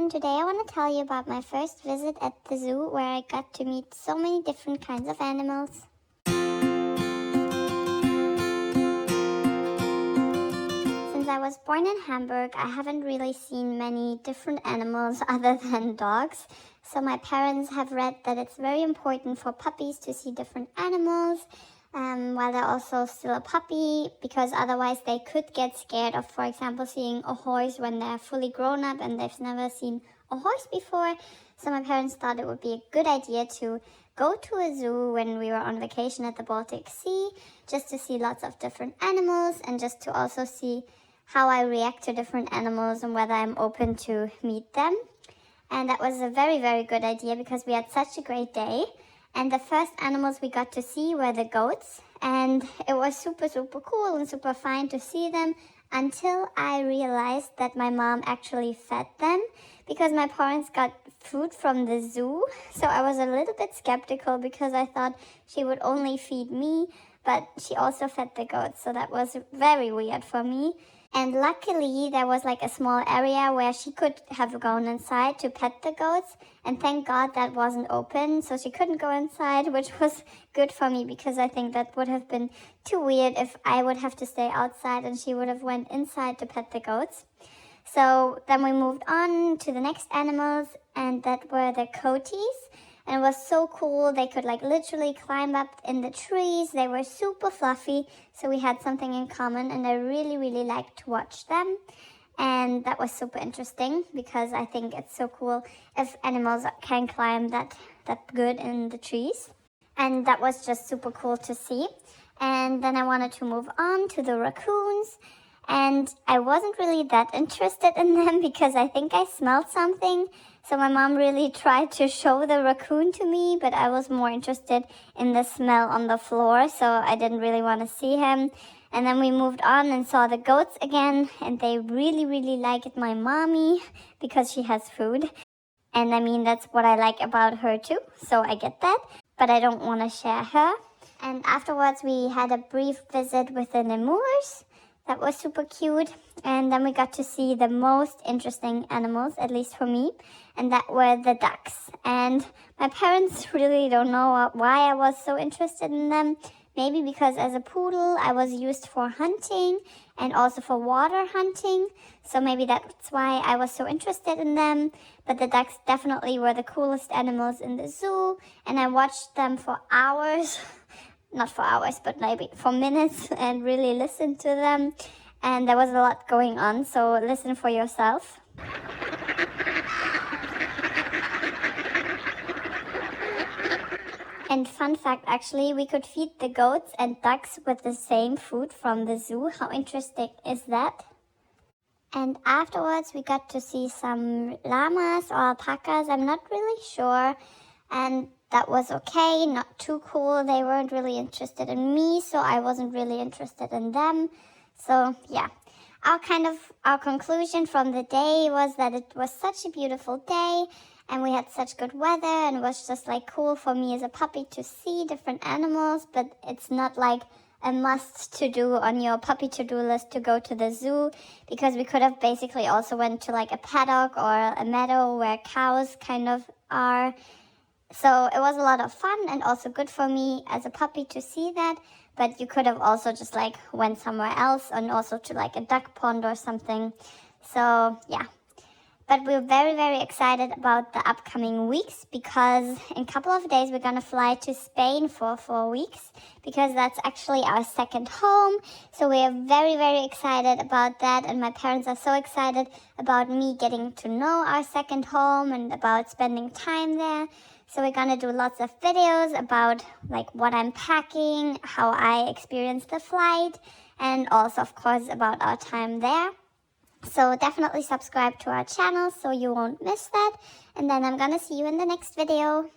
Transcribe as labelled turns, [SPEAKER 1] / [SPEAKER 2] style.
[SPEAKER 1] everyone, today I want to tell you about my first visit at the zoo where I got to meet so many different kinds of animals. Since I was born in Hamburg, I haven't really seen many different animals other than dogs. So my parents have read that it's very important for puppies to see different animals while they're also still a puppy, because otherwise they could get scared of, for example, seeing a horse when they're fully grown up and they've never seen a horse before. So my parents thought it would be a good idea to go to a zoo when we were on vacation at the Baltic Sea, just to see lots of different animals and just to also see how I react to different animals and whether I'm open to meet them. And that was a very, very good idea because we had such a great day. And the first animals we got to see were the goats. And it was super, super cool and super fun to see them until I realized that my mom actually fed them because my parents got food from the zoo. So I was a little bit skeptical because I thought she would only feed me, but she also fed the goats. So that was very weird for me. And luckily, there was like a small area where she could have gone inside to pet the goats. And thank God that wasn't open, so she couldn't go inside, which was good for me because I think that would have been too weird if I would have to stay outside and she would have went inside to pet the goats. So then we moved on to the next animals, and that were the coaties. And it was so cool. They could like literally climb up in the trees. They were super fluffy. So we had something in common and I really, really liked to watch them. And that was super interesting because I think it's so cool if animals can climb that good in the trees. And that was just super cool to see. And then I wanted to move on to the raccoons. And I wasn't really that interested in them because I think I smelled something. So my mom really tried to show the raccoon to me, but I was more interested in the smell on the floor, so I didn't really want to see him. And then we moved on and saw the goats again, and they really, really liked my mommy because she has food. And I mean, that's what I like about her too, so I get that, but I don't want to share her. And afterwards, we had a brief visit with the lemurs. That was super cute. And then we got to see the most interesting animals, at least for me, and that were the ducks. And my parents really don't know why I was so interested in them. Maybe because as a poodle, I was used for hunting and also for water hunting. So maybe that's why I was so interested in them. But the ducks definitely were the coolest animals in the zoo. And I watched them for hours. Not for hours, but maybe for minutes, and really listen to them. And there was a lot going on, so listen for yourself. And fun fact, actually, we could feed the goats and ducks with the same food from the zoo. How interesting is that? And afterwards, we got to see some llamas or alpacas. I'm not really sure. And that was okay, not too cool. They weren't really interested in me, so I wasn't really interested in them. So yeah, our conclusion from the day was that it was such a beautiful day and we had such good weather, and it was just like cool for me as a puppy to see different animals, but it's not like a must to do on your puppy to-do list to go to the zoo, because we could have basically also went to like a paddock or a meadow where cows kind of are. So it was a lot of fun and also good for me as a puppy to see that. But you could have also just like went somewhere else and also to like a duck pond or something. So yeah. But we're very, very excited about the upcoming weeks because in a couple of days we're going to fly to Spain for 4 weeks because that's actually our second home. So we are very, very excited about that. And my parents are so excited about me getting to know our second home and about spending time there. So we're going to do lots of videos about like what I'm packing, how I experienced the flight, and also, of course, about our time there. So definitely subscribe to our channel so you won't miss that. And then I'm going to see you in the next video.